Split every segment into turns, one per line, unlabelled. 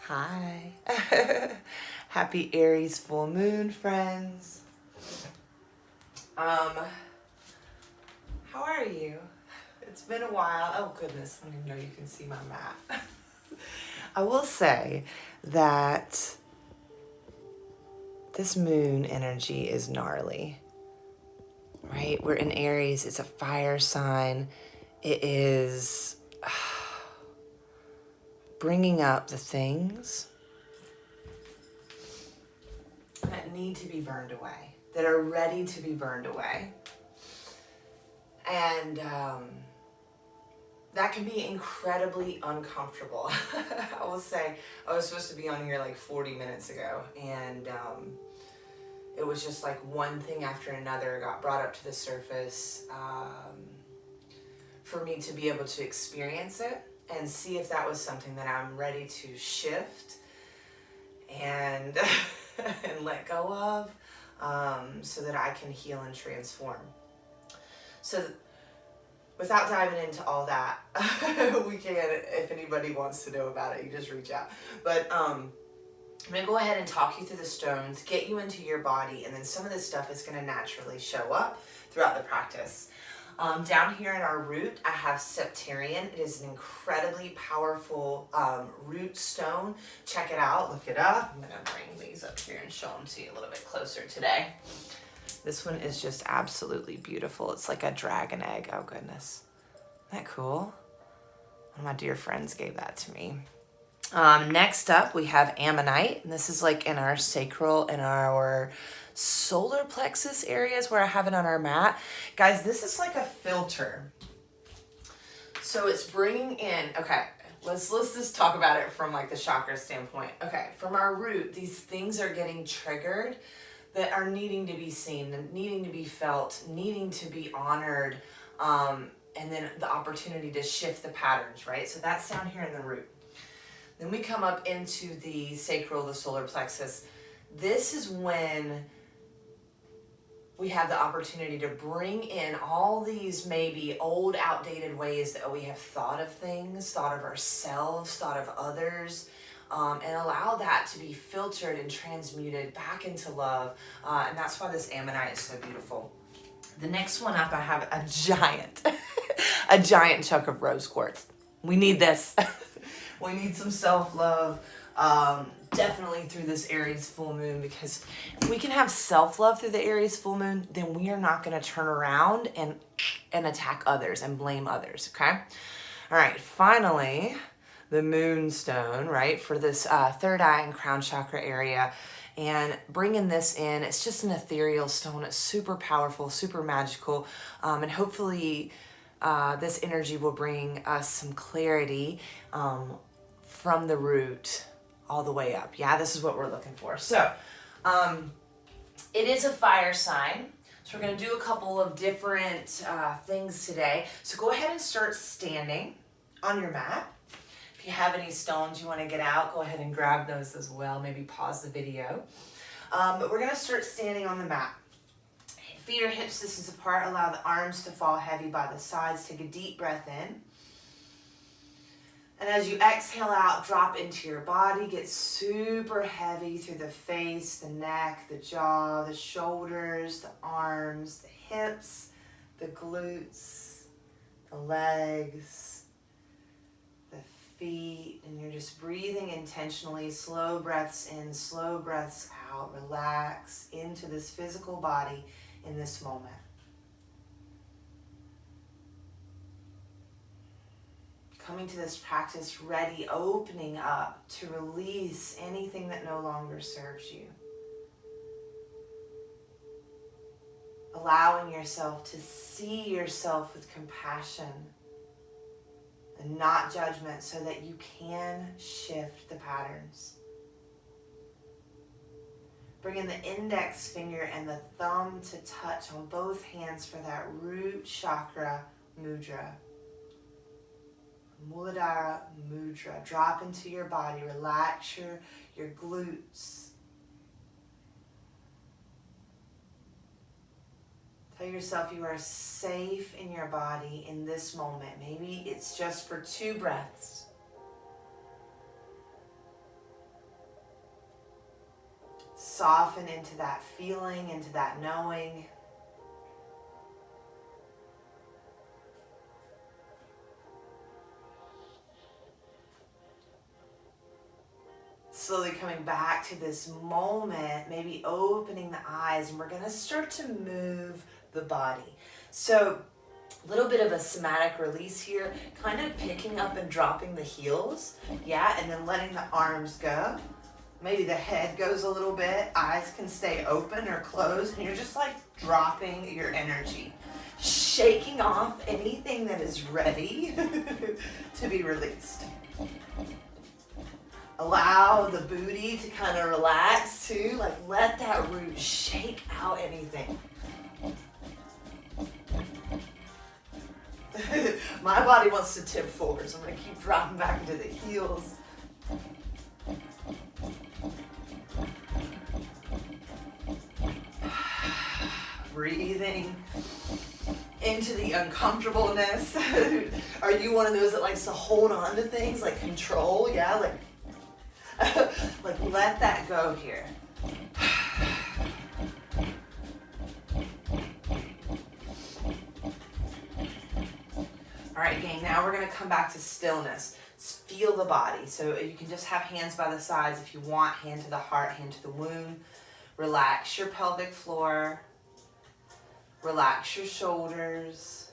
Hi. Happy Aries full moon, friends. How are you? It's been a while. Oh goodness, I don't even know you can see my map. I will say that this moon energy is gnarly, right? We're in Aries. It's a fire sign. It is bringing up the things that need to be burned away, that are ready to be burned away. And that can be incredibly uncomfortable. I will say, I was supposed to be on here like 40 minutes ago, and it was just like one thing after another got brought up to the surface for me to be able to experience it and see if that was something that I'm ready to shift and and let go of, so that I can heal and transform. So without diving into all that, we can, if anybody wants to know about it, you just reach out. But I'm going to go ahead and talk you through the stones, get you into your body, and then some of this stuff is going to naturally show up throughout the practice. Down here in our root, I have Septarian. It is an incredibly powerful root stone. Check it out, look it up. I'm going to bring these up here and show them to you a little bit closer today. This one is just absolutely beautiful. It's like a dragon egg. Oh goodness. Isn't that cool? One of my dear friends gave that to me. Next up, we have Ammonite. And this is like in our sacral and our solar plexus areas where I have it on our mat. Guys, this is like a filter. So it's bringing in, okay, let's just talk about it from like the chakra standpoint. Okay, from our root, these things are getting triggered that are needing to be seen, needing to be felt, needing to be honored, and then the opportunity to shift the patterns, right? So that's down here in the root. Then we come up into the sacral, the solar plexus. This is when we have the opportunity to bring in all these maybe old, outdated ways that we have thought of things, thought of ourselves, thought of others, and allow that to be filtered and transmuted back into love. And that's why this Ammonite is so beautiful. The next one up, I have a giant, a giant chunk of rose quartz. We need this. We need some self-love, definitely through this Aries full moon, because if we can have self-love through the Aries full moon, then we are not going to turn around and attack others and blame others, okay? All right, finally, the moonstone, right, for this third eye and crown chakra area. And bringing this in, it's just an ethereal stone. It's super powerful, super magical, and hopefully this energy will bring us some clarity from the root all the way up. Yeah, this is what we're looking for. So it is a fire sign. So we're going to do a couple of different things today. So go ahead and start standing on your mat. If you have any stones you want to get out, go ahead and grab those as well. Maybe pause the video. But we're going to start standing on the mat. Feet or hips distance apart. Allow the arms to fall heavy by the sides. Take a deep breath in. And as you exhale out, drop into your body. Get super heavy through the face, the neck, the jaw, the shoulders, the arms, the hips, the glutes, the legs, the feet. And you're just breathing intentionally. Slow breaths in, slow breaths out. Relax into this physical body in this moment. Coming to this practice ready, opening up to release anything that no longer serves you. Allowing yourself to see yourself with compassion and not judgment so that you can shift the patterns. Bringing the index finger and the thumb to touch on both hands for that root chakra mudra. Muladhara mudra. Drop into your body. Relax your glutes. Tell yourself you are safe in your body in this moment. Maybe it's just for 2 breaths. soften into that feeling, into that knowing. Slowly coming back to this moment, maybe opening the eyes, and we're going to start to move the body. So a little bit of a somatic release here, kind of picking up and dropping the heels, yeah, and then letting the arms go. Maybe the head goes a little bit, eyes can stay open or closed, and you're just like dropping your energy, shaking off anything that is ready to be released. Allow the booty to kind of relax too, like let that root shake out anything. My body wants to tip forward, so I'm going to keep dropping back into the heels. Breathing into the uncomfortableness. Are you one of those that likes to hold on to things, like control? Yeah, like let that go here. All right, gang, now we're going to come back to stillness. Feel the body. So you can just have hands by the sides if you want, hand to the heart, hand to the womb. Relax your pelvic floor. Relax your shoulders.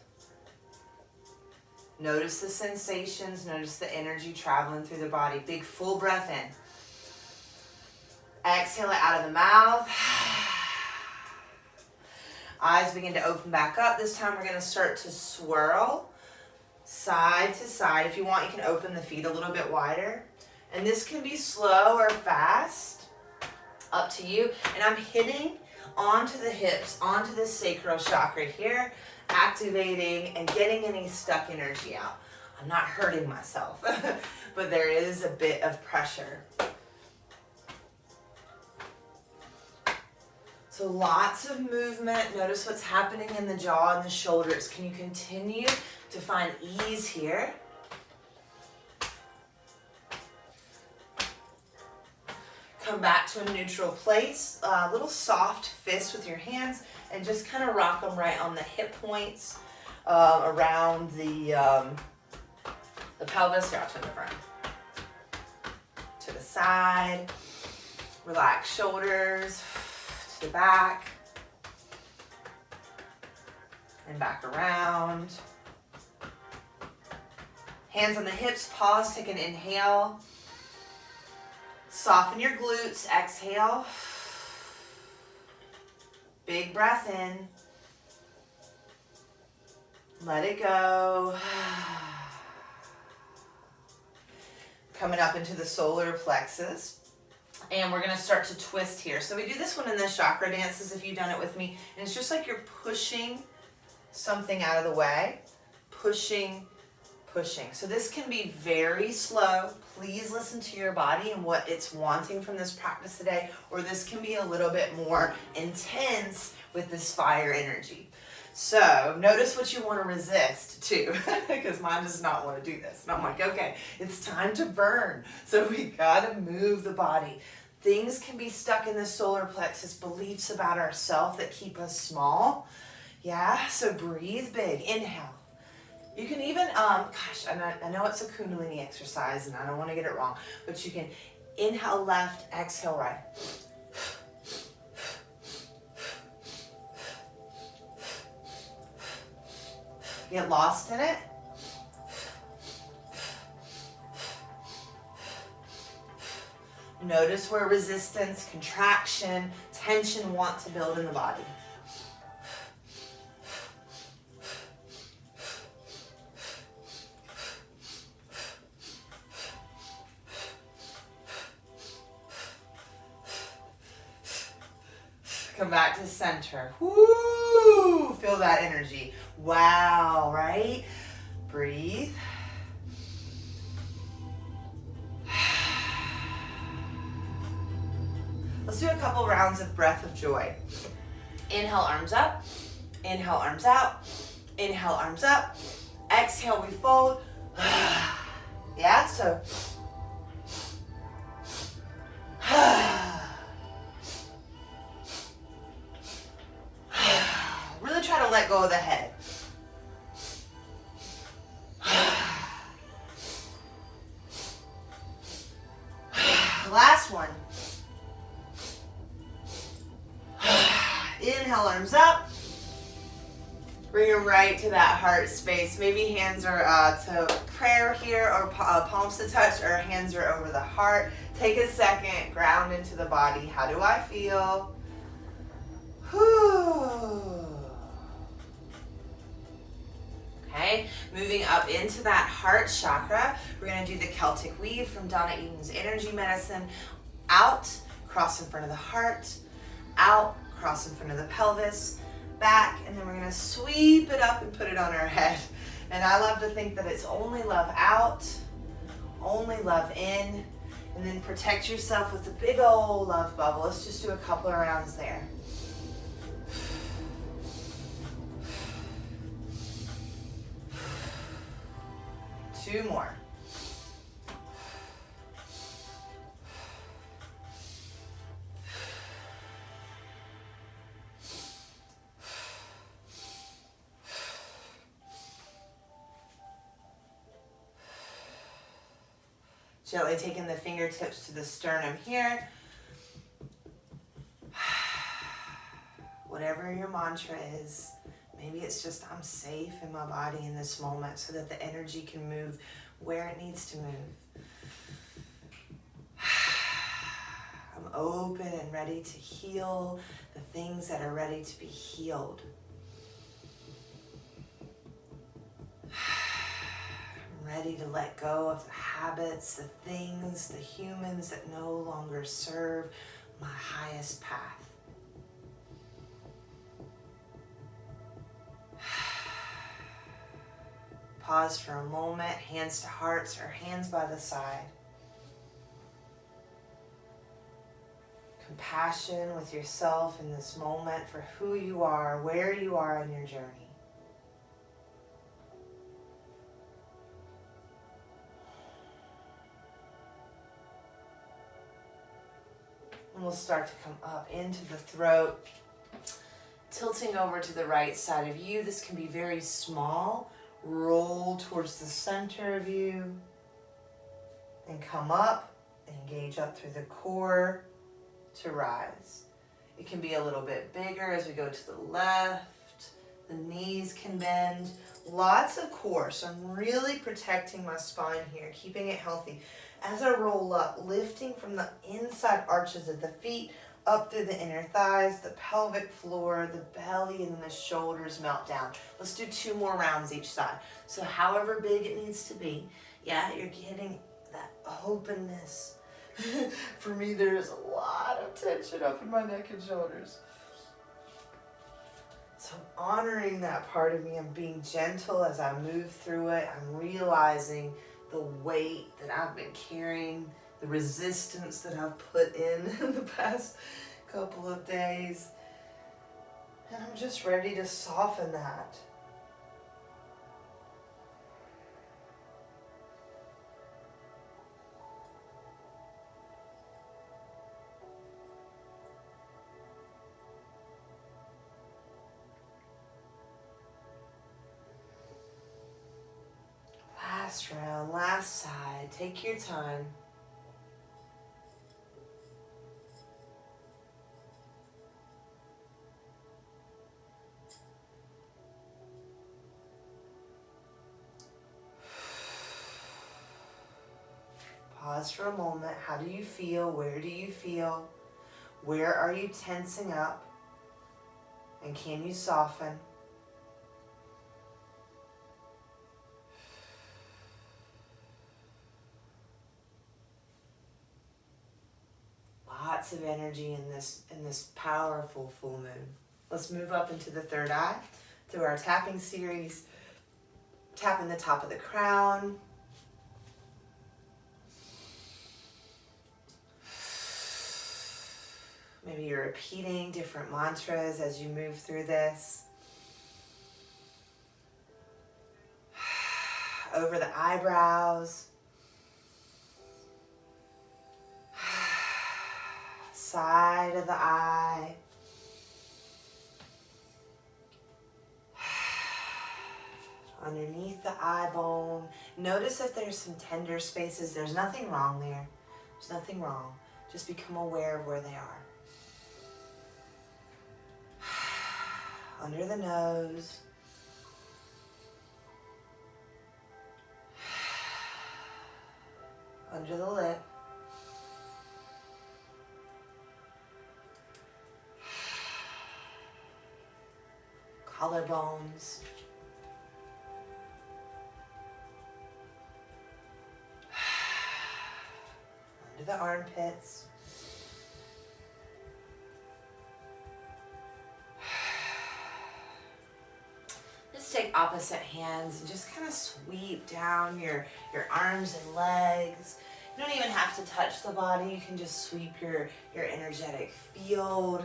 Notice the sensations. Notice the energy traveling through the body. Big full breath in. Exhale it out of the mouth. Eyes begin to open back up. This time we're going to start to swirl side to side. If you want, you can open the feet a little bit wider. And this can be slow or fast, up to you. And I'm hitting onto the hips, onto the sacral chakra here, activating and getting any stuck energy out. I'm not hurting myself, but there is a bit of pressure. So lots of movement. Notice what's happening in the jaw and the shoulders. Can you continue to find ease here? Come back to a neutral place. A little soft fist with your hands and just kind of rock them right on the hip points, around the pelvis. Here, I'll turn the front. To the side. Relax shoulders. To the back. And back around. Hands on the hips, pause, take an inhale. Soften your glutes, exhale. Big breath in. Let it go. Coming up into the solar plexus. And we're going to start to twist here. So we do this one in the chakra dances if you've done it with me. And it's just like you're pushing something out of the way. Pushing. So this can be very slow. Please listen to your body and what it's wanting from this practice today. Or this can be a little bit more intense with this fire energy. So notice what you want to resist too, because mine does not want to do this. And I'm like, okay, it's time to burn. So we got to move the body. Things can be stuck in the solar plexus, beliefs about ourselves that keep us small. Yeah, so breathe big. Inhale. You can even, I know it's a Kundalini exercise and I don't want to get it wrong, but you can inhale left, exhale right. Get lost in it. Notice where resistance, contraction, tension want to build in the body. Come back to center. Woo! Feel that energy. Wow, right? Breathe. Let's do a couple rounds of breath of joy. Inhale, arms up. Inhale, arms out. Inhale, arms up. Exhale, we fold. Yeah, so. last one. Inhale, arms up. Bring them right to that heart space. Maybe hands are to prayer here, or palms to touch, or hands are over the heart. Take a second, ground into the body. How do I feel? Okay, moving up into that heart chakra. We're going to do the Celtic weave from Donna Eden's energy medicine. Out, cross in front of the heart. Out, cross in front of the pelvis. Back, and then we're going to sweep it up and put it on our head. And I love to think that it's only love out, only love in, and then protect yourself with a big old love bubble. Let's just do a couple of rounds there. Two more. Gently taking the fingertips to the sternum here. Whatever your mantra is, maybe it's just I'm safe in my body in this moment so that the energy can move where it needs to move. I'm open and ready to heal the things that are ready to be healed. Ready to let go of the habits, the things, the humans that no longer serve my highest path. Pause for a moment, hands to hearts or hands by the side. Compassion with yourself in this moment for who you are, where you are in your journey. And we'll start to come up into the throat, tilting over to the right side of you. This can be very small. Roll towards the center of you and come up, engage up through the core to rise. It can be a little bit bigger as we go to the left. The knees can bend. Lots of core, so I'm really protecting my spine here, keeping it healthy. As I roll up, lifting from the inside arches of the feet up through the inner thighs, the pelvic floor, the belly, and then the shoulders melt down. Let's do 2 more rounds each side. So however big it needs to be, yeah, you're getting that openness. For me, there is a lot of tension up in my neck and shoulders. So I'm honoring that part of me. I'm being gentle as I move through it. I'm realizing the weight that I've been carrying, the resistance that I've put in the past couple of days. And I'm just ready to soften that. Last round, last side. Take your time. Pause for a moment. How do you feel? Where do you feel? Where are you tensing up? And can you soften? Lots of energy in this powerful full moon. Let's move up into the third eye through our tapping series. Tapping the top of the crown. Maybe you're repeating different mantras as you move through this. Over the eyebrows. Side of the eye. Underneath the eye bone. Notice if there's some tender spaces. There's nothing wrong there. There's nothing wrong. Just become aware of where they are. Under the nose. Under the lip. Collarbones. Under the armpits. Just take opposite hands and just kind of sweep down your arms and legs. You don't even have to touch the body. You can just sweep your energetic field.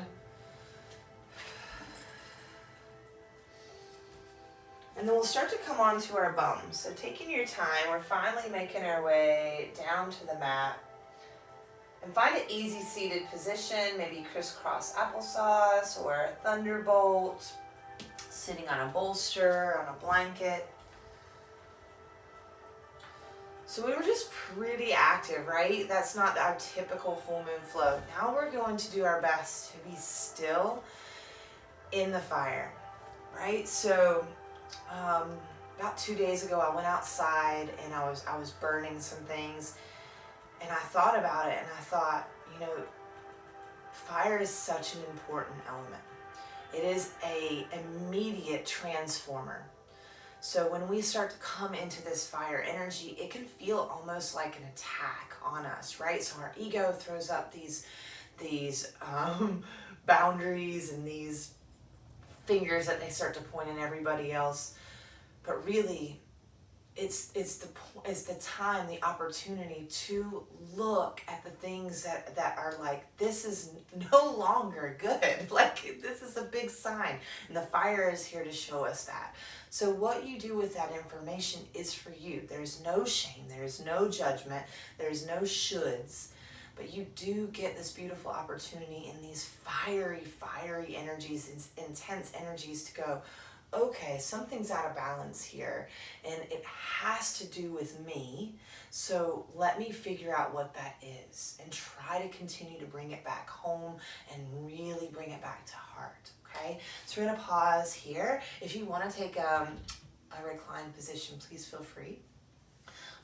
And then we'll start to come onto our bums. So taking your time, we're finally making our way down to the mat. And find an easy seated position, maybe crisscross applesauce or a thunderbolt, sitting on a bolster, on a blanket. So we were just pretty active, right? That's not our typical full moon flow. Now we're going to do our best to be still in the fire, right? So about 2 days ago, I went outside and I was burning some things, and I thought about it, and I thought, you know, fire is such an important element. It is a immediate transformer. So when we start to come into this fire energy, it can feel almost like an attack on us, right? So our ego throws up these boundaries and these fingers that they start to point at everybody else. But really, it's the time, the opportunity to look at the things that are like, this is no longer good. Like, this is a big sign. And the fire is here to show us that. So what you do with that information is for you. There's no shame. There's no judgment. There's no shoulds. But you do get this beautiful opportunity in these fiery energies, intense energies to go, okay, something's out of balance here, and it has to do with me, so let me figure out what that is and try to continue to bring it back home and really bring it back to heart, okay? So we're going to pause here. If you want to take a reclined position, please feel free.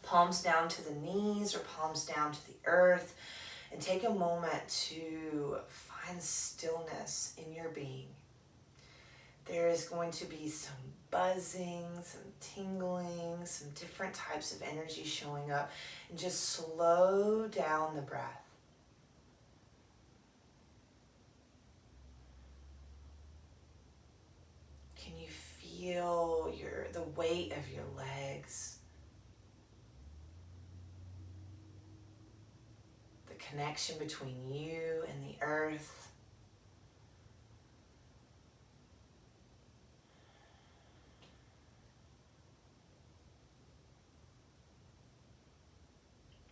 Palms down to the knees or palms down to the earth, and take a moment to find stillness in your being. There is going to be some buzzing, some tingling, some different types of energy showing up, and just slow down the breath. Can you feel the weight of your legs? The connection between you and the earth.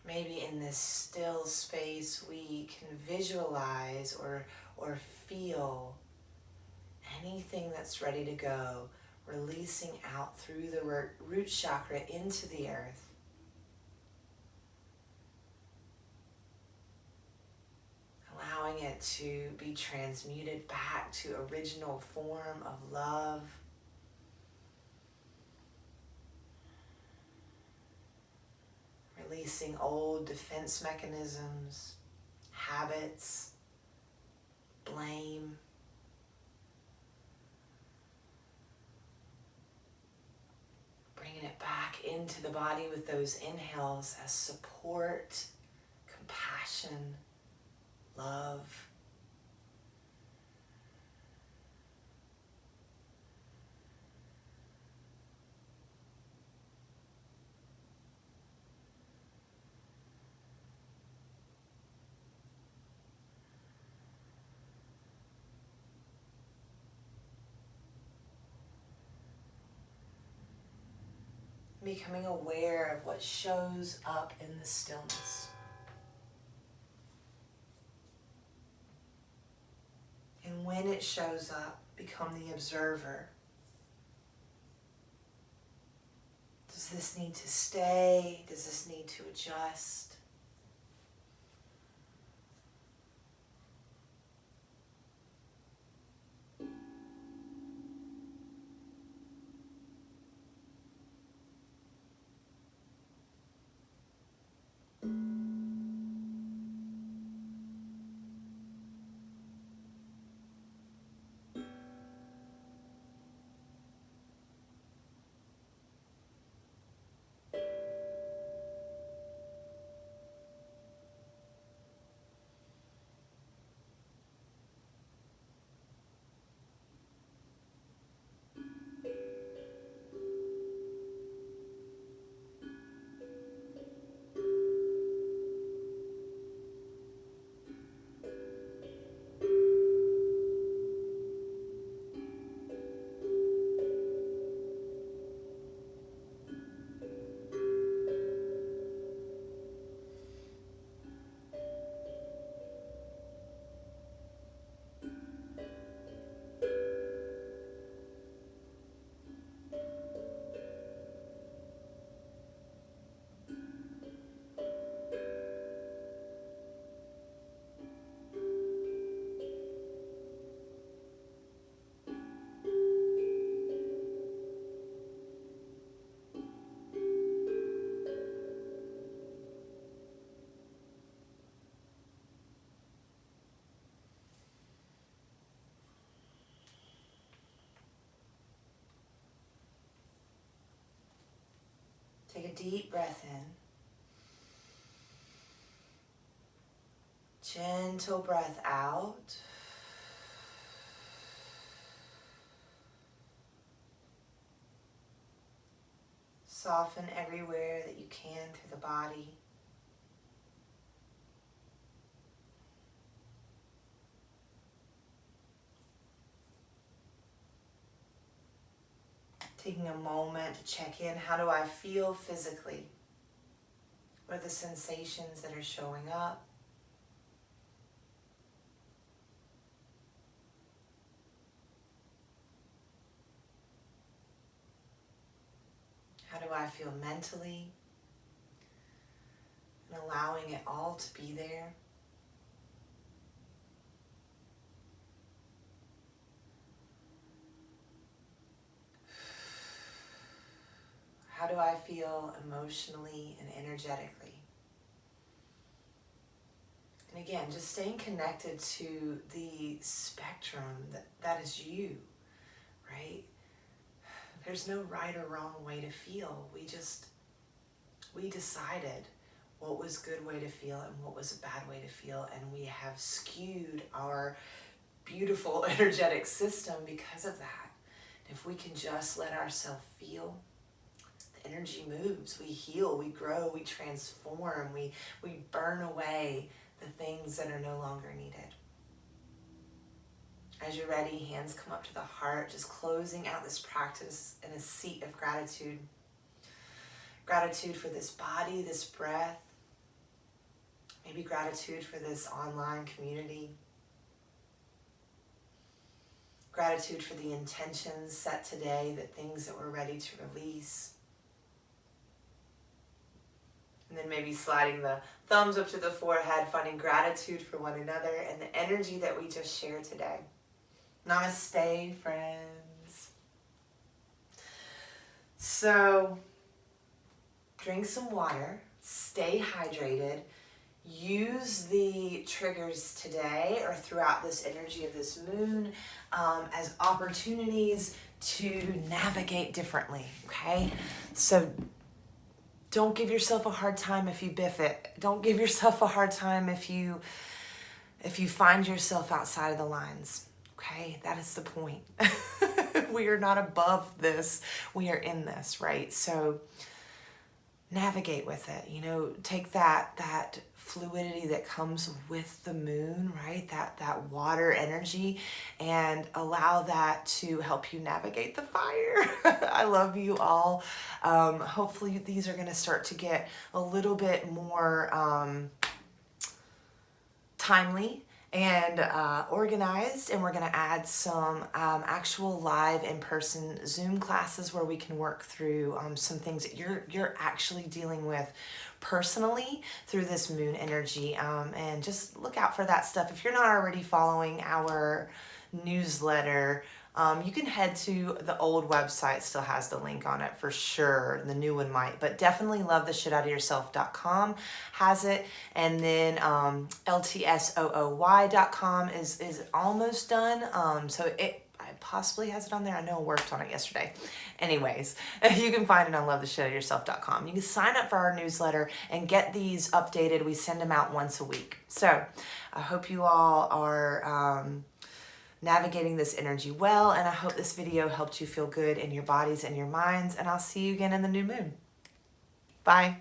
Maybe in this still space, we can visualize or feel anything that's ready to go, releasing out through the root chakra into the earth. Allowing it to be transmuted back to original form of love. Releasing old defense mechanisms, habits, blame. Bringing it back into the body with those inhales as support, compassion, love. Becoming aware of what shows up in the stillness. And when it shows up, become the observer. Does this need to stay? Does this need to adjust? a deep breath in. Gentle breath out. Soften everywhere that you can through the body. Taking a moment to check in. How do I feel physically? What are the sensations that are showing up? How do I feel mentally? And allowing it all to be there. How do I feel emotionally and energetically? And again, just staying connected to the spectrum that is you, right? There's no right or wrong way to feel. We decided what was a good way to feel and what was a bad way to feel, and we have skewed our beautiful energetic system because of that. If we can just let ourselves feel, the energy moves, we heal, we grow, we transform, we burn away the things that are no longer needed. As you're ready, hands come up to the heart, just closing out this practice in a seat of gratitude. Gratitude for this body, this breath. Maybe gratitude for this online community. Gratitude for the intentions set today, the things that we're ready to release. And then maybe sliding the thumbs up to the forehead, finding gratitude for one another and the energy that we just shared today. Namaste, friends. So, drink some water, stay hydrated, use the triggers today or throughout this energy of this moon as opportunities to navigate differently, okay? So don't give yourself a hard time if you biff it. Don't give yourself a hard time if you find yourself outside of the lines. Okay, that is the point. We are not above this. We are in this, right? So navigate with it. You know, take that fluidity that comes with the moon, right? That water energy, and allow that to help you navigate the fire. I love you all. Hopefully these are going to start to get a little bit more timely and organized, and we're going to add some actual live in-person Zoom classes where we can work through some things that you're actually dealing with personally through this moon energy, and just look out for that stuff. If you're not already following our newsletter, you can head to the old website, still has the link on it for sure. The new one might, but definitely lovetheshitoutofyourself.com has it. And then ltsooy.com is almost done. So it possibly has it on there. I know I worked on it yesterday. Anyways, you can find it on lovetheshitoutofyourself.com. You can sign up for our newsletter and get these updated. We send them out once a week. So I hope you all are navigating this energy well, and I hope this video helped you feel good in your bodies and your minds, and I'll see you again in the new moon. Bye.